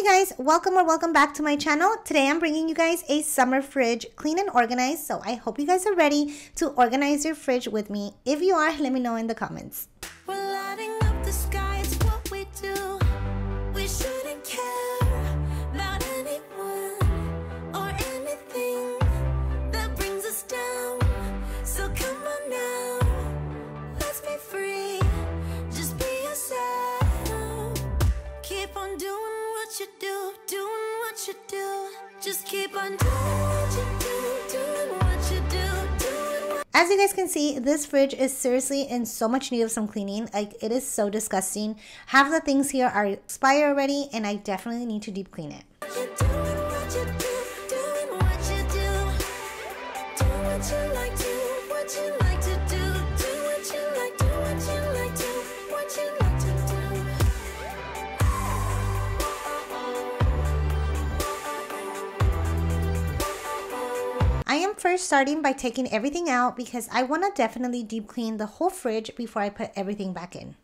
guys, welcome or welcome back to my channel. Today I'm bringing you guys a summer fridge clean and organized. So I hope you guys are ready to organize your fridge with me. If you are, let me know in the comments. We're lighting up the sky, it's what we do. We shouldn't care about anyone or anything that brings us down. So come on now, let's be free. Just be yourself. Keep on doing what you do, doing what you do. Just keep on doing what you do, doing what you do, doing what. As you guys can see, this fridge is seriously in so much need of some cleaning. Like, it is so disgusting. Half the things here are expired already, and I definitely need to deep clean it. You're doing what you do, doing what you do. Do what you like, do what you like to do. Do what you like, do what you like, do what you like to do. I am first starting by taking everything out because I want to definitely deep clean the whole fridge before I put everything back in.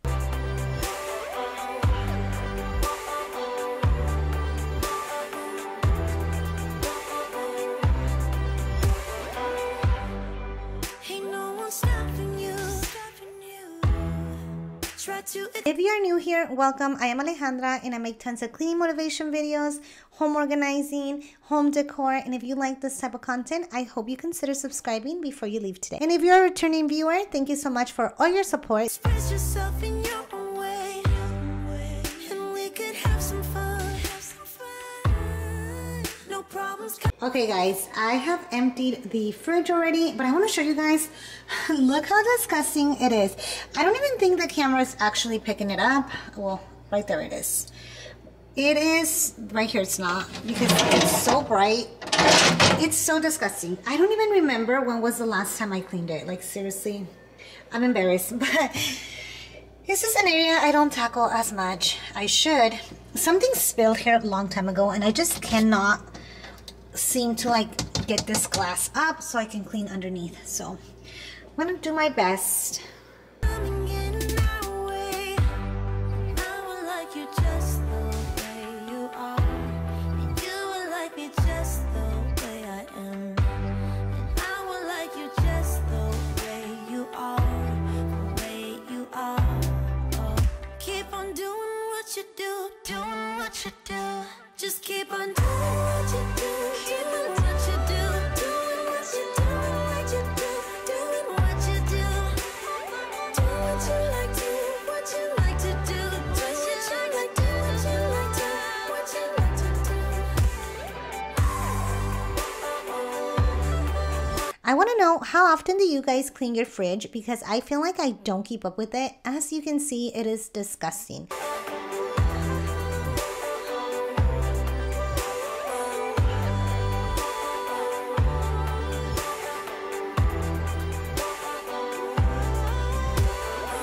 Ain't no one stopping you. Try to. If you are new here, welcome. I am Alejandra and I make tons of cleaning motivation videos, home organizing, home decor, and if you like this type of content, I hope you consider subscribing before you leave today. And if you're a returning viewer, thank you so much for all your support. Express yourself in your own way, and we could have some fun. No problems. Okay guys, I have emptied the fridge already, but I want to show you guys, look how disgusting it is. I don't even think the camera is actually picking it up. Well, right there it is. It is, right here it's not, because it's so bright. It's so disgusting. I don't even remember when was the last time I cleaned it. Like, seriously, I'm embarrassed, but this is an area I don't tackle as much. I should. Something spilled here a long time ago, and I just cannot seem to like get this glass up so I can clean underneath. So I'm gonna do my best. Coming in our way. I would like you just the way you are, and you would like me just the way I am, and I would like you just the way you are, the way you are. Oh, keep on doing what you do, doing what you do. Just keep on doing what you do, doing what you do, doing what you do, what you do, doing what you do. Do what you like, do what you like to do, what you like, do what you like to, what you like to do. I want to know, how often do you guys clean your fridge? Because I feel like I don't keep up with it. As you can see, it is disgusting.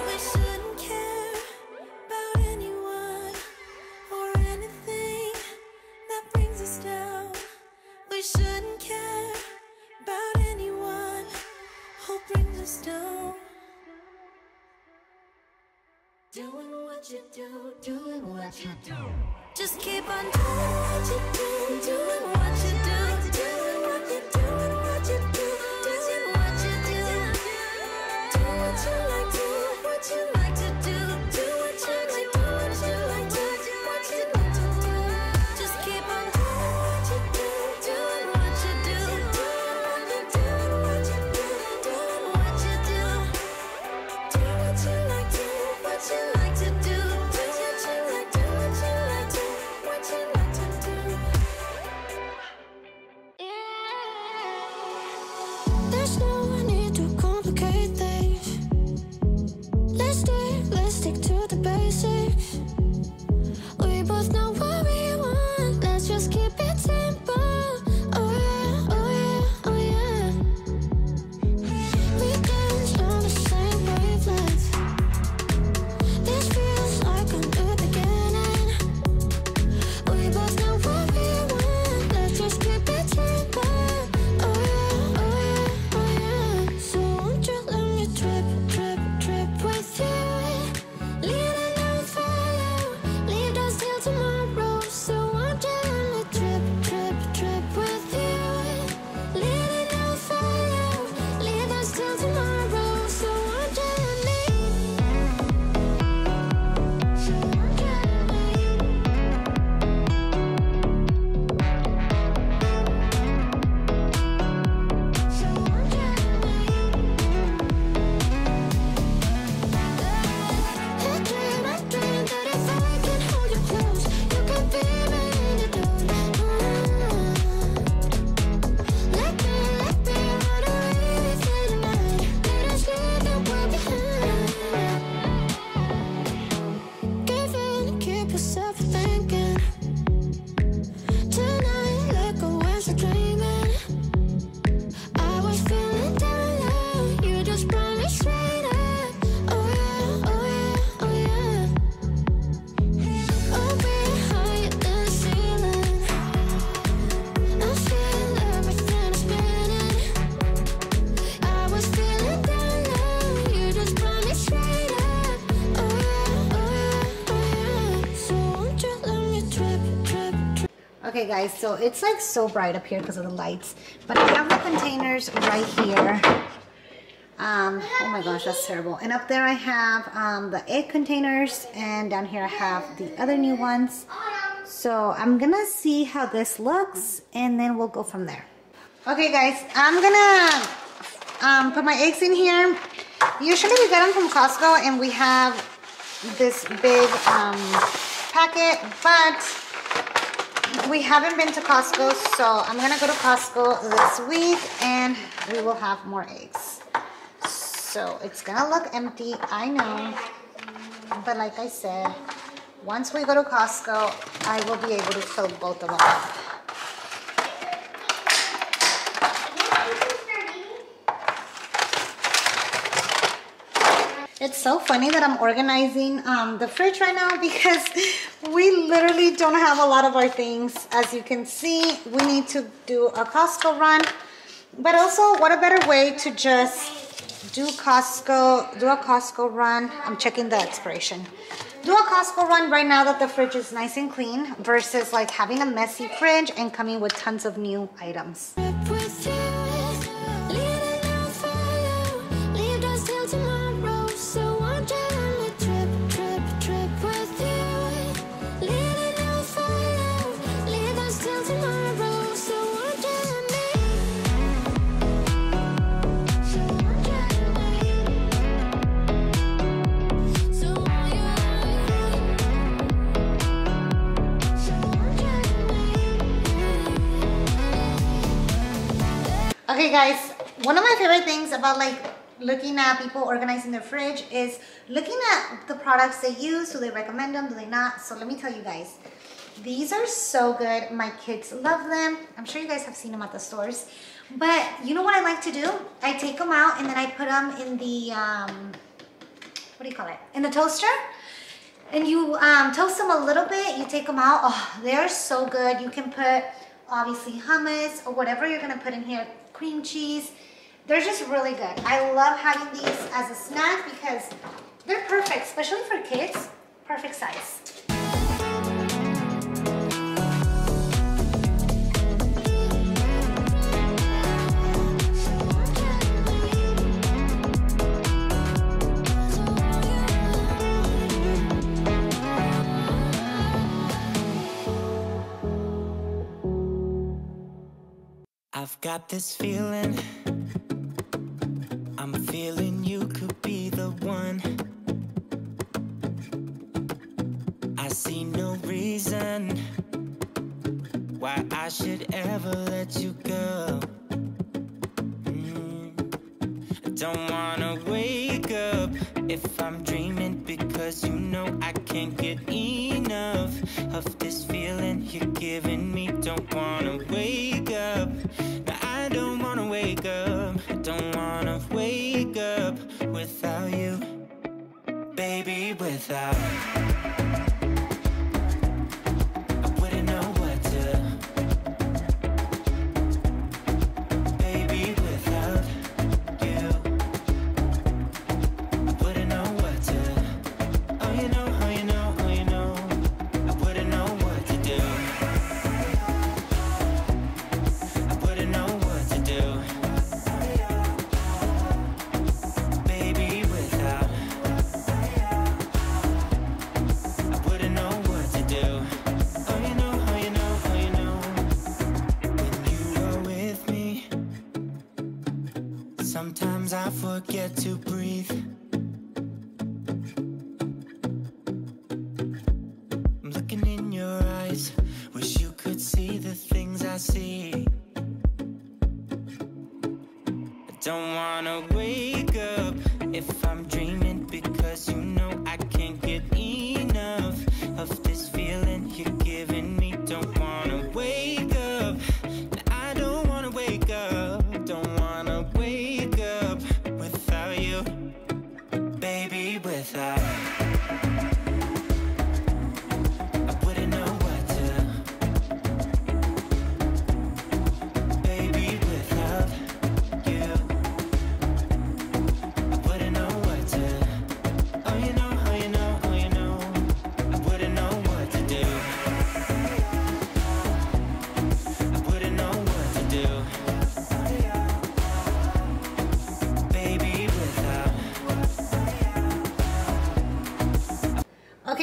We shouldn't care about anyone or anything that brings us down. We shouldn't care about anyone who brings us down. Doing what you do, doing what you do. Just keep on doing what you do, doing what you do, doing what you do, what you do, doing what you do. Do what you like, do what you like to do, do what you like, do what you like to do, what you like to do. Just keep on doing what you do, doing what you do, doing what you do, doing what you do. Do what you like, do what you like to do, do what you like, do what you like to, what you like to do. There's no need to complicate things. Let's stick to the basics. We both know what we want. Let's just keep it simple. Oh yeah, oh yeah, oh yeah. We dance on the same wavelength. This feels like a new beginning. We both know what we want. Let's just keep it simple. Oh yeah, oh yeah, oh yeah. guys, so it's like so bright up here because of the lights, but I have the containers right here. Oh my gosh, that's terrible. And up there I have the egg containers, and down here I have the other new ones. So I'm gonna see how this looks, and then we'll go from there. Okay guys, I'm gonna put my eggs in here. Usually we get them from Costco and we have this big packet, but we haven't been to Costco, so I'm gonna go to Costco this week and we will have more eggs. So it's gonna look empty, I know, but like I said, once we go to Costco, I will be able to fill both of them up. It's so funny that I'm organizing the fridge right now because we literally don't have a lot of our things. As you can see, we need to do a Costco run, but also what a better way to just do a Costco run. I'm checking the expiration. Do a Costco run right now that the fridge is nice and clean versus like having a messy fridge and coming with tons of new items. Okay guys, one of my favorite things about like looking at people organizing their fridge is looking at the products they use. Do they recommend them? Do they not? So let me tell you guys, these are so good. My kids love them. I'm sure you guys have seen them at the stores. But you know what I like to do? I take them out and then I put them in the, what do you call it? In the toaster. And you toast them a little bit. You take them out. Oh, they're so good. You can put obviously hummus or whatever you're gonna put in here. Cream cheese. They're just really good. I love having these as a snack because they're perfect, especially for kids. Perfect size. I've got this feeling, I'm feeling you could be the one. I see no reason why I should ever let you go. I don't wanna wake up if I'm dreaming, because you know I can't get enough of this feeling you're giving me. Don't wanna wake up. I don't wanna wake up, I don't wanna wake up without you, baby, without. I wouldn't know what to, baby, without you. I wouldn't know what to, oh you know, oh you know, oh you know. I wouldn't know what to do. Sometimes I forget to breathe. I'm looking in your eyes, wish you could see the things I see. I don't wanna wake up if I'm dreaming, because you know I can't get enough of this feeling you're giving me. Don't wanna wake up, I don't wanna wake up, don't wanna wake up without you, baby, without. I wouldn't know what to, baby, without you.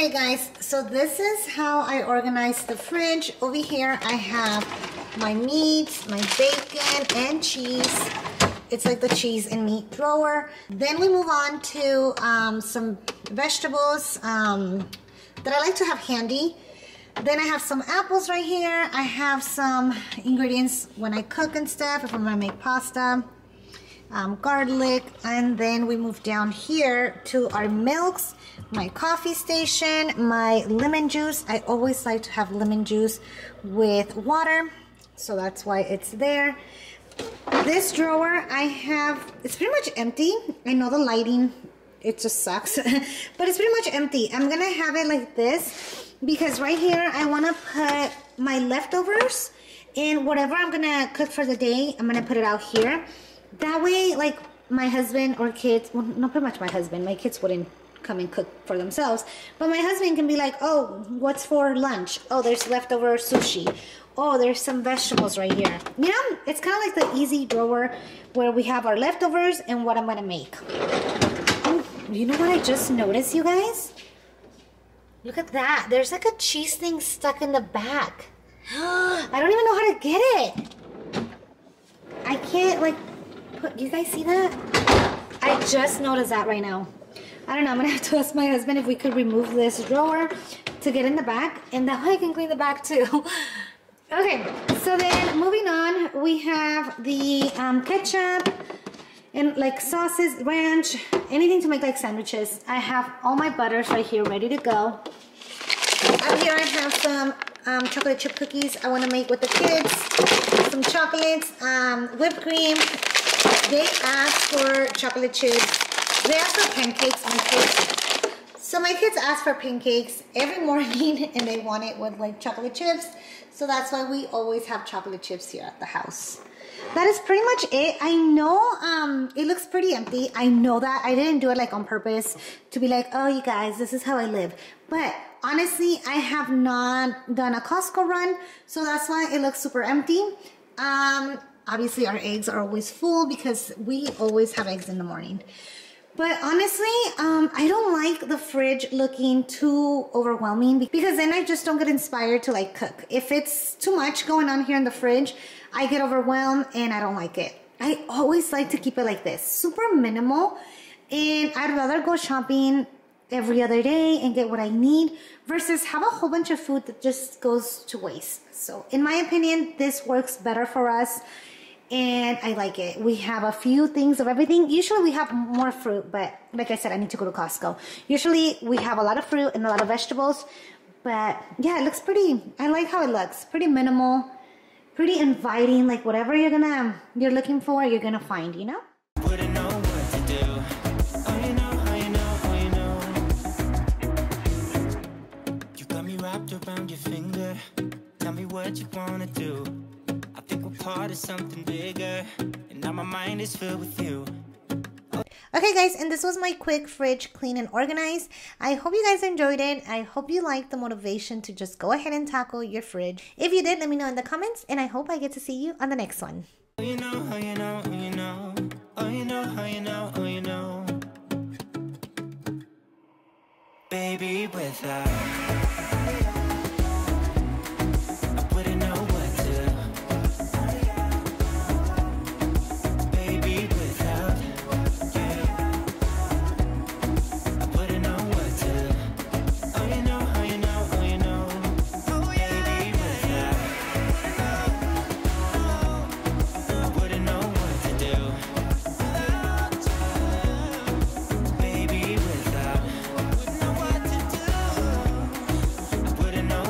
Okay guys, so this is how I organize the fridge. Over here I have my meats, my bacon and cheese. It's like the cheese and meat drawer. Then we move on to some vegetables that I like to have handy. Then I have some apples right here. I have some ingredients when I cook and stuff, if I'm gonna make pasta. Garlic, and then we move down here to our milks, my coffee station, my lemon juice. I always like to have lemon juice with water, so that's why it's there. This drawer I have, it's pretty much empty. I know the lighting, it just sucks, but it's pretty much empty. I'm gonna have it like this because right here I want to put my leftovers and whatever I'm gonna cook for the day, I'm gonna put it out here. That way, like my husband or kids, well, not pretty much my husband, my kids wouldn't come and cook for themselves, but my husband can be like, oh, what's for lunch? Oh, there's leftover sushi. Oh, there's some vegetables right here. You know, it's kind of like the easy drawer where we have our leftovers and what I'm gonna make. Oh, you know what I just noticed, you guys? Look at that. There's like a cheese thing stuck in the back. I don't even know how to get it. I can't like put, you guys see that? I just noticed that right now. I don't know, I'm gonna have to ask my husband if we could remove this drawer to get in the back, and that way I can clean the back too. Okay, so then moving on, we have the ketchup and like sauces, ranch, anything to make like sandwiches. I have all my butters right here ready to go. Up here I have some chocolate chip cookies I want to make with the kids, some chocolates, whipped cream. They ask for chocolate chips. They ask for pancakes, my kids. So my kids ask for pancakes every morning and they want it with like chocolate chips. So that's why we always have chocolate chips here at the house. That is pretty much it. I know it looks pretty empty. I know that. I didn't do it like on purpose to be like, oh, you guys, this is how I live. But honestly, I have not done a Costco run. So that's why it looks super empty. Obviously, our eggs are always full because we always have eggs in the morning. But honestly, I don't like the fridge looking too overwhelming because then I just don't get inspired to like cook. If it's too much going on here in the fridge, I get overwhelmed and I don't like it. I always like to keep it like this, super minimal. And I'd rather go shopping every other day and get what I need versus have a whole bunch of food that just goes to waste. So in my opinion, this works better for us. And I like it. We have a few things of everything. Usually we have more fruit, but like I said, I need to go to Costco. Usually we have a lot of fruit and a lot of vegetables, but yeah, it looks pretty, I like how it looks. Pretty minimal, pretty inviting, like whatever you're looking for, you're gonna find, you know? Wouldn't know what to do. Oh, you know, oh, you know, oh, you know. You got me wrapped around your finger. Tell me what you wanna do. I think we're part of something bigger, and now my mind is filled with you. Okay guys, and this was my quick fridge clean and organize. I hope you guys enjoyed it. I hope you liked the motivation to just go ahead and tackle your fridge. If you did, let me know in the comments, and I hope I get to see you on the next one. Oh, you know, oh, you know, oh, you know. Oh, you know, oh, you know, oh, you know. Baby, without